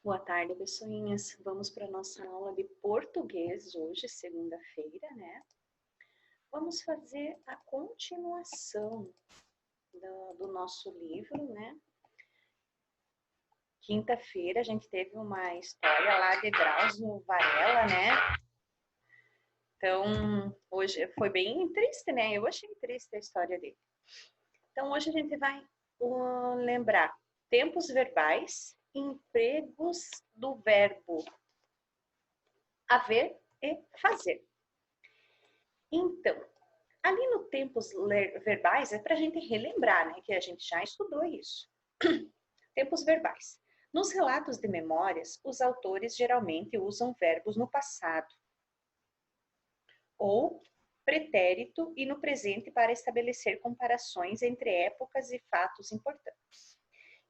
Boa tarde, pessoinhas. Vamos para a nossa aula de português hoje, segunda-feira, né? Vamos fazer a continuação do nosso livro, né? Quinta-feira a gente teve uma história lá de Drauzio Varela, né? Então, hoje foi bem triste, né? Eu achei triste a história dele. Então, hoje a gente vai lembrar tempos verbais, empregos do verbo haver e fazer. Então, ali no tempos verbais é para a gente relembrar, né? Que a gente já estudou isso. Tempos verbais. Nos relatos de memórias, os autores geralmente usam verbos no passado ou pretérito e no presente para estabelecer comparações entre épocas e fatos importantes.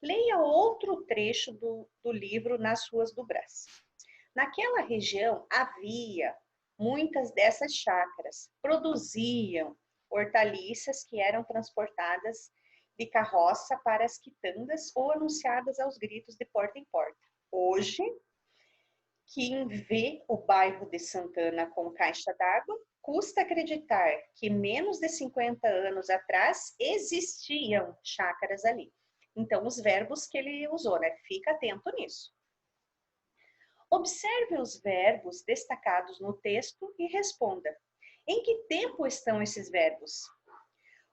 Leia outro trecho do livro Nas Ruas do Brás. Naquela região havia muitas dessas chácaras, produziam hortaliças que eram transportadas de carroça para as quitandas ou anunciadas aos gritos de porta em porta. Hoje, quem vê o bairro de Santana com caixa d'água, custa acreditar que menos de 50 anos atrás existiam chácaras ali. Então, os verbos que ele usou, né? Fica atento nisso. Observe os verbos destacados no texto e responda: em que tempo estão esses verbos?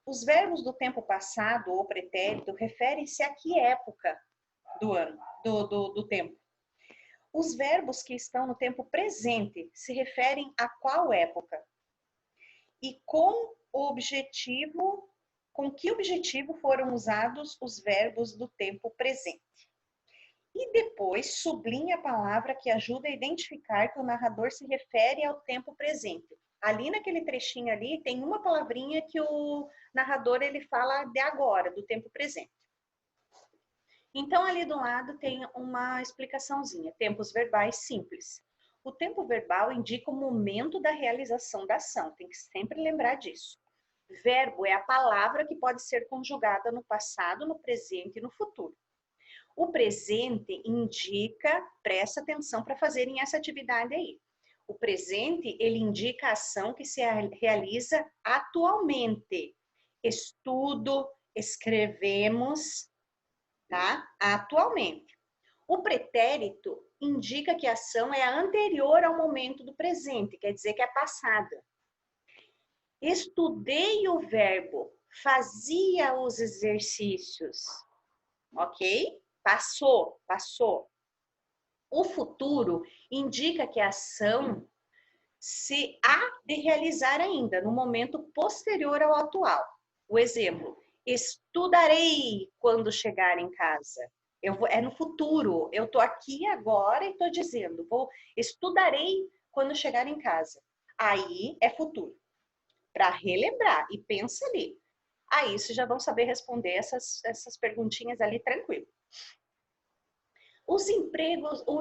Os verbos do tempo passado ou pretérito referem-se a que época do ano, do tempo? Os verbos que estão no tempo presente se referem a qual época? E com que objetivo foram usados os verbos do tempo presente? E depois sublinha a palavra que ajuda a identificar que o narrador se refere ao tempo presente. Ali naquele trechinho ali tem uma palavrinha que o narrador ele fala de agora, do tempo presente. Então ali do lado tem uma explicaçãozinha, tempos verbais simples. O tempo verbal indica o momento da realização da ação, tem que sempre lembrar disso. Verbo é a palavra que pode ser conjugada no passado, no presente e no futuro. O presente indica, presta atenção para fazerem essa atividade aí. O presente, ele indica a ação que se realiza atualmente. Estudo, escrevemos, tá? Atualmente. O pretérito indica que a ação é anterior ao momento do presente, quer dizer que é passada. Estudei o verbo, fazia os exercícios, ok? Passou. O futuro indica que a ação se há de realizar ainda, no momento posterior ao atual. O exemplo, estudarei quando chegar em casa. É no futuro, eu estou aqui agora e estou dizendo, estudarei quando chegar em casa. Aí é futuro. Para relembrar, e pensa ali. Aí vocês já vão saber responder essas perguntinhas ali tranquilo. O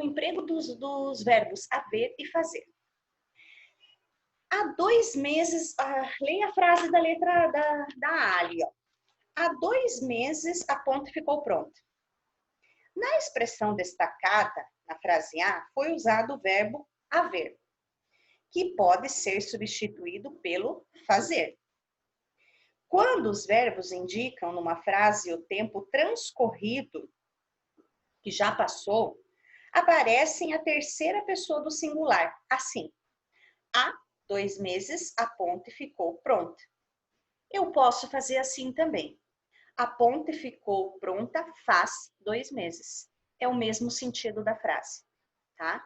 emprego dos verbos haver e fazer. Há 2 meses, leia a frase da letra da A ali, ó. Há 2 meses a ponte ficou pronta. Na expressão destacada, na frase A, foi usado o verbo haver, que pode ser substituído pelo fazer. Quando os verbos indicam numa frase o tempo transcorrido, que já passou, aparece em a terceira pessoa do singular, assim. Há 2 meses a ponte ficou pronta. Eu posso fazer assim também. A ponte ficou pronta faz 2 meses. É o mesmo sentido da frase, tá?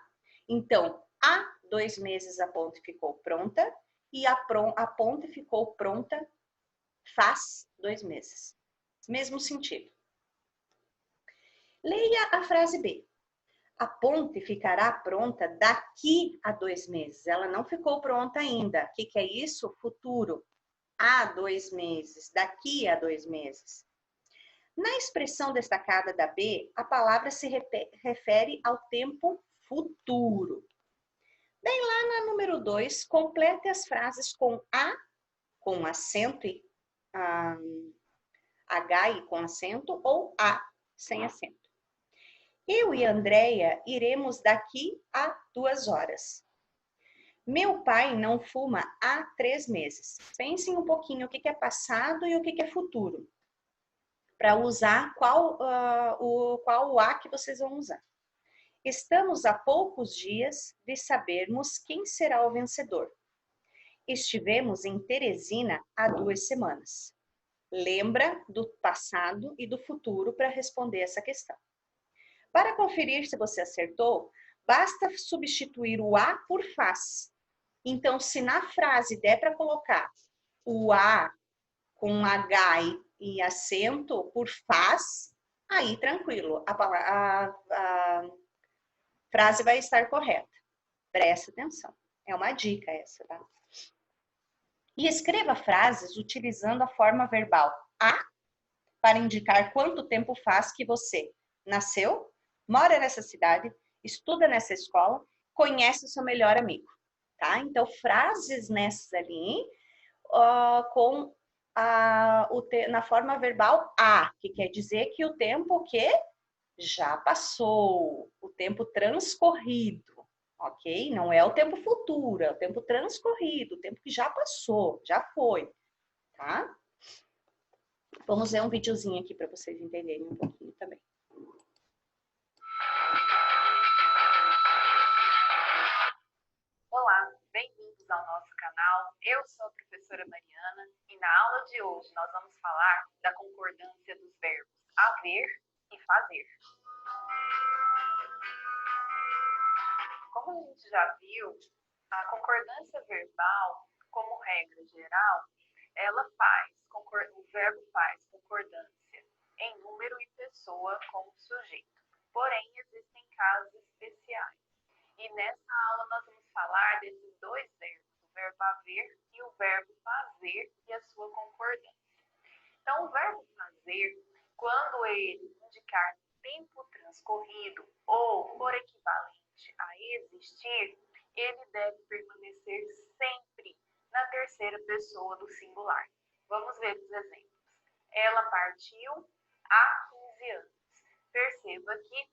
Então, há 2 meses a ponte ficou pronta e a ponte ficou pronta faz 2 meses. Mesmo sentido. Leia a frase B. A ponte ficará pronta daqui a 2 meses. Ela não ficou pronta ainda. O que é isso? Futuro. Há 2 meses. Daqui a 2 meses. Na expressão destacada da B, a palavra se refere ao tempo futuro. Daí lá na número 2, complete as frases com A, com acento, H e com acento, ou A, sem acento. Eu e Andréia iremos daqui a 2 horas. Meu pai não fuma há 3 meses. Pensem um pouquinho o que é passado e o que é futuro, para usar qual o A que vocês vão usar. Estamos a poucos dias de sabermos quem será o vencedor. Estivemos em Teresina há 2 semanas. Lembra do passado e do futuro para responder essa questão. Para conferir se você acertou, basta substituir o a por faz. Então, se na frase der para colocar o a com H e acento por faz, aí tranquilo, a frase vai estar correta. Presta atenção, é uma dica essa, tá? E escreva frases utilizando a forma verbal a para indicar quanto tempo faz que você nasceu, mora nessa cidade, estuda nessa escola, conhece o seu melhor amigo, tá? Então, frases nessas ali na forma verbal a, que quer dizer que o tempo que já passou, o tempo transcorrido, ok? Não é o tempo futuro, é o tempo transcorrido, o tempo que já passou, já foi, tá? Vamos ver um videozinho aqui para vocês entenderem um pouquinho também. Olá, bem-vindos ao nosso canal. Eu sou a professora Mariana e na aula de hoje nós vamos falar da concordância dos verbos haver e fazer. Como a gente já viu, a concordância verbal, como regra geral, o verbo faz concordância em número e pessoa com o sujeito. Porém, existem casos especiais. E nessa aula nós vamos falar desses dois verbos, o verbo haver e o verbo fazer e a sua concordância. Então, o verbo fazer, quando ele indicar tempo transcorrido ou for equivalente a existir, ele deve permanecer sempre na terceira pessoa do singular. Vamos ver os exemplos. Ela partiu há 15 anos. Perceba que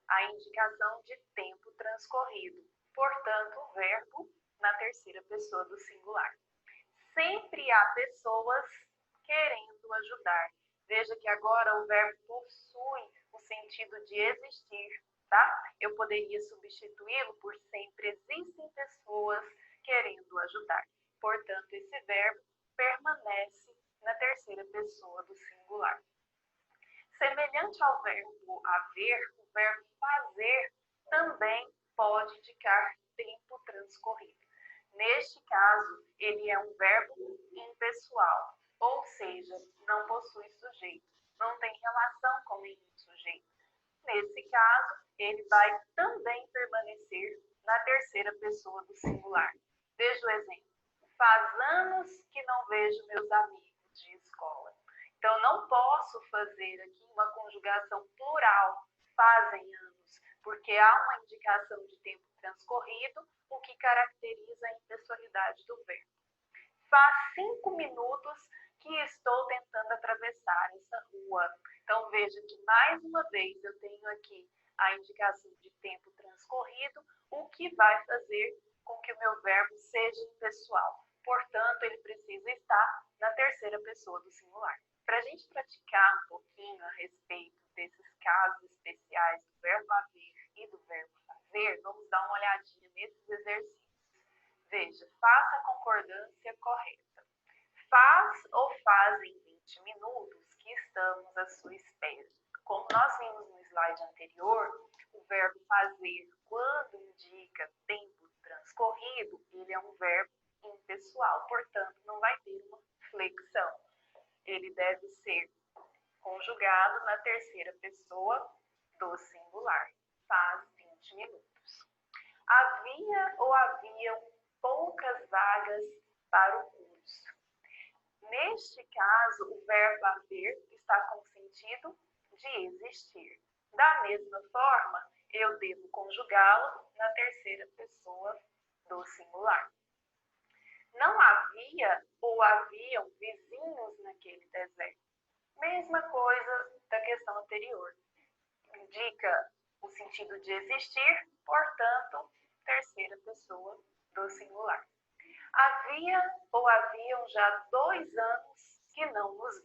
a indicação de tempo transcorrido, portanto, o verbo na terceira pessoa do singular. Sempre há pessoas querendo ajudar. Veja que agora o verbo possui o sentido de existir, tá? Eu poderia substituí-lo por sempre existem pessoas querendo ajudar. Portanto, esse verbo permanece na terceira pessoa do singular. Semelhante ao verbo haver, o verbo fazer também pode indicar tempo transcorrido. Neste caso, ele é um verbo impessoal, ou seja, não possui sujeito, não tem relação com nenhum sujeito. Nesse caso, ele vai também permanecer na terceira pessoa do singular. Veja o exemplo. Faz anos que não vejo meus amigos de escola. Então, não posso fazer aqui uma conjugação plural, fazem anos, porque há uma indicação de tempo transcorrido, o que caracteriza a impessoalidade do verbo. Faz 5 minutos que estou tentando atravessar essa rua. Então, veja que, mais uma vez, eu tenho aqui a indicação de tempo transcorrido, o que vai fazer com que o meu verbo seja impessoal. Portanto, ele precisa estar na terceira pessoa do singular. Para a gente praticar um pouquinho a respeito desses casos especiais do verbo haver e do verbo fazer, vamos dar uma olhadinha nesses exercícios. Veja, faça a concordância correta. Faz ou fazem 20 minutos que estamos à sua espera. Como nós vimos no slide anterior, o verbo fazer, quando indica tempo transcorrido, ele é um verbo impessoal, portanto, não vai ter uma flexão. Ele deve ser conjugado na terceira pessoa do singular. Faz 20 minutos. Havia ou haviam poucas vagas para o curso. Neste caso, o verbo haver está com o sentido de existir. Da mesma forma, eu devo conjugá-lo na terceira pessoa do singular. Não havia ou haviam vizinhos naquele deserto. Mesma coisa da questão anterior. Indica o sentido de existir, portanto, terceira pessoa do singular. Havia ou haviam já 2 anos que não nos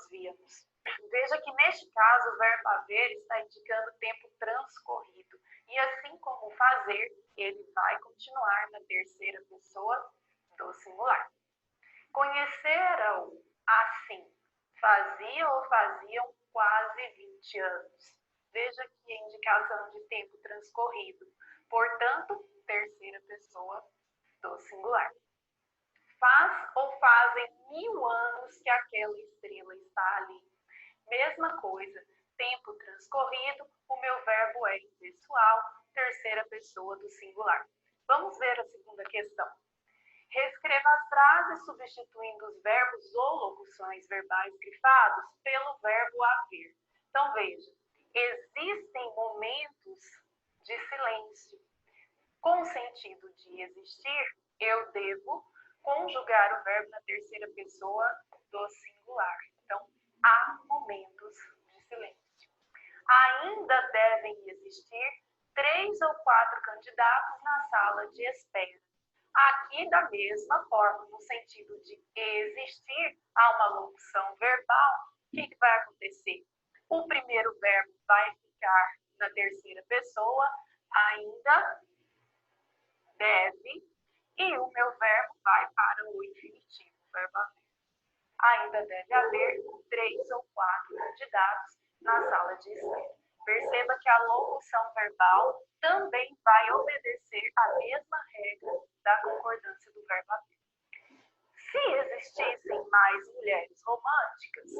víamos. Veja que neste caso o verbo haver está indicando tempo transcorrido. E assim como fazer, ele vai continuar na terceira pessoa do singular. Conheceram assim, fazia ou faziam quase 20 anos. Veja que a indicação de tempo transcorrido. Portanto, terceira pessoa do singular. Faz ou fazem 1000 anos que aquela estrela está ali. Mesma coisa, tempo transcorrido, o meu verbo é impessoal, terceira pessoa do singular. Vamos ver a segunda questão. Reescreva as frases substituindo os verbos ou locuções verbais grifados pelo verbo haver. Então veja, existem momentos de silêncio. Com o sentido de existir, eu devo conjugar o verbo na terceira pessoa do singular. Então, há momentos de silêncio. Ainda devem existir 3 ou 4 candidatos na sala de espera. Aqui, da mesma forma, no sentido de existir, há uma locução verbal. O que vai acontecer? O primeiro verbo vai ficar na terceira pessoa, ainda deve, e o meu verbo vai para o infinitivo, o verbo haver. Ainda deve haver 3 ou 4 candidatos na sala de espera. Perceba que a locução verbal também vai obedecer à mesma regra da concordância do verbo haver. Se existissem mais mulheres românticas,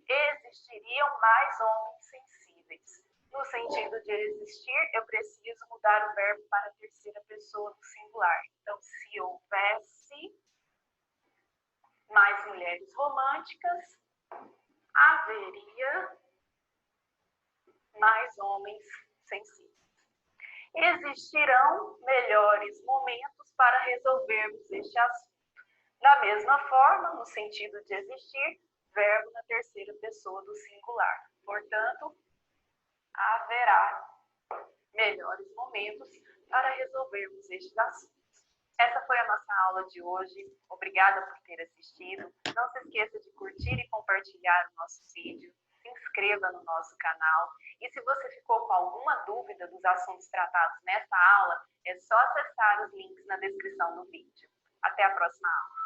existiriam mais homens sensíveis. No sentido de existir, eu preciso mudar o verbo para a terceira pessoa do singular. Então, se houvesse mais mulheres românticas, haveria mais homens sensíveis. Existirão melhores momentos para resolvermos este assunto. Da mesma forma, no sentido de existir, verbo na terceira pessoa do singular. Portanto, haverá melhores momentos para resolvermos estes assuntos. Essa foi a nossa aula de hoje. Obrigada por ter assistido. Não se esqueça de curtir e compartilhar o nosso vídeo. Se inscreva no nosso canal. E se você ficou com alguma dúvida dos assuntos tratados nessa aula, é só acessar os links na descrição do vídeo. Até a próxima aula.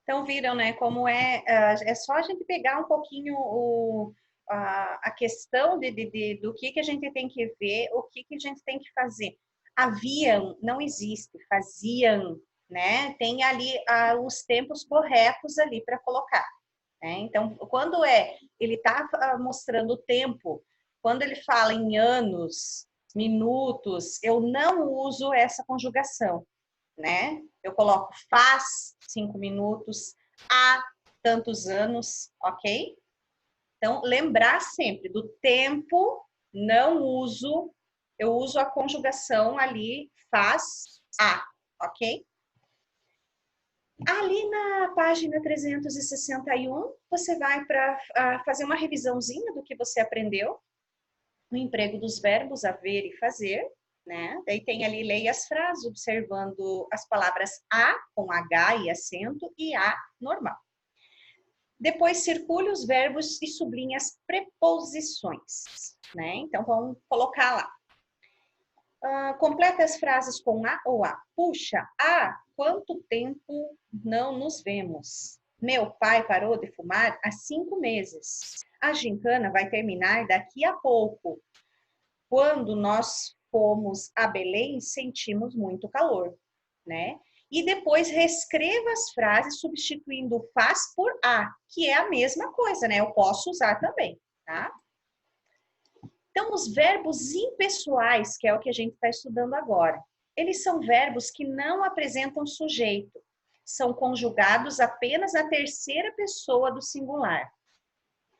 Então, viram, né, como é só a gente pegar um pouquinho a questão do que a gente tem que ver, o que a gente tem que fazer. Haviam, não existe, faziam, né? Tem ali os tempos corretos ali para colocar. Né? Então, quando ele está mostrando o tempo, quando ele fala em anos, minutos, eu não uso essa conjugação, né? Eu coloco faz 5 minutos, há tantos anos, ok? Então, lembrar sempre do tempo, não uso, eu uso a conjugação ali, faz, há, ok? Ali na página 361, você vai para fazer uma revisãozinha do que você aprendeu no emprego dos verbos haver e fazer, né? Daí tem ali, leia as frases, observando as palavras a, com H e acento, e a normal. Depois, circule os verbos e sublinhe as preposições, né? Então, vamos colocar lá. Completa as frases com a ou a. Puxa, há quanto tempo não nos vemos? Meu pai parou de fumar há 5 meses. A gincana vai terminar daqui a pouco. Quando nós fomos a Belém, sentimos muito calor, né? E depois reescreva as frases substituindo o faz por a, que é a mesma coisa, né? Eu posso usar também, tá? Então, os verbos impessoais, que é o que a gente está estudando agora, eles são verbos que não apresentam sujeito, são conjugados apenas na terceira pessoa do singular.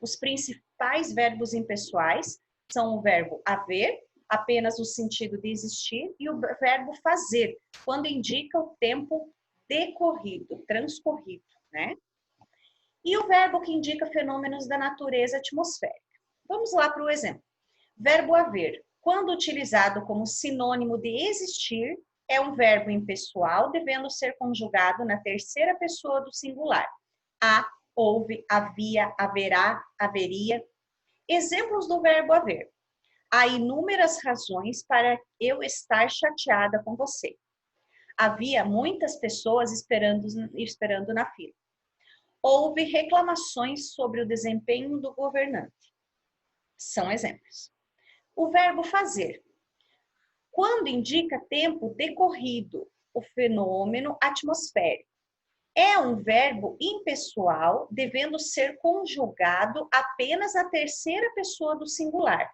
Os principais verbos impessoais são o verbo haver, apenas no sentido de existir, e o verbo fazer, quando indica o tempo decorrido, transcorrido, né? E o verbo que indica fenômenos da natureza atmosférica. Vamos lá para o exemplo. Verbo haver, quando utilizado como sinônimo de existir, é um verbo impessoal, devendo ser conjugado na terceira pessoa do singular. Há, houve, havia, haverá, haveria. Exemplos do verbo haver. Há inúmeras razões para eu estar chateada com você. Havia muitas pessoas esperando na fila. Houve reclamações sobre o desempenho do governante. São exemplos. O verbo fazer. Quando indica tempo decorrido, o fenômeno atmosférico. É um verbo impessoal, devendo ser conjugado apenas na terceira pessoa do singular.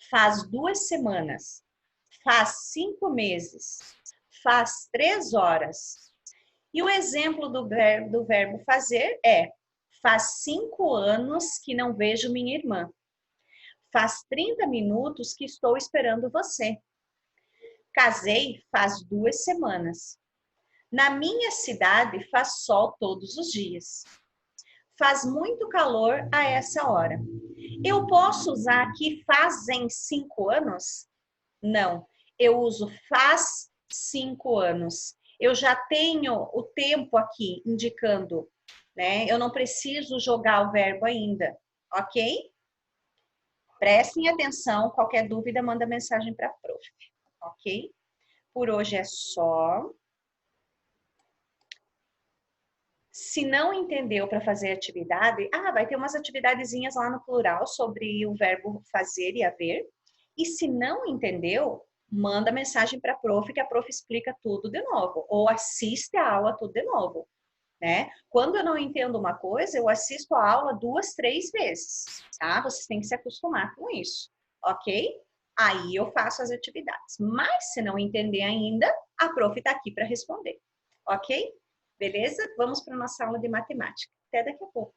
Faz 2 semanas. Faz 5 meses. Faz 3 horas. E o exemplo do verbo fazer é: faz 5 anos que não vejo minha irmã. Faz 30 minutos que estou esperando você. Casei faz 2 semanas. Na minha cidade faz sol todos os dias. Faz muito calor a essa hora. Eu posso usar aqui fazem 5 anos? Não, eu uso faz 5 anos. Eu já tenho o tempo aqui indicando, né? Eu não preciso jogar o verbo ainda, ok? Prestem atenção, qualquer dúvida, manda mensagem para a prof, ok? Por hoje é só. Se não entendeu para fazer atividade, vai ter umas atividadezinhas lá no plural sobre o verbo fazer e haver. E se não entendeu, manda mensagem para a prof, que a prof explica tudo de novo. Ou assiste a aula tudo de novo, né? Quando eu não entendo uma coisa, eu assisto a aula 2, 3 vezes, tá? Vocês têm que se acostumar com isso, ok? Aí eu faço as atividades. Mas se não entender ainda, a prof está aqui para responder, ok? Beleza? Vamos para a nossa aula de matemática. Até daqui a pouco.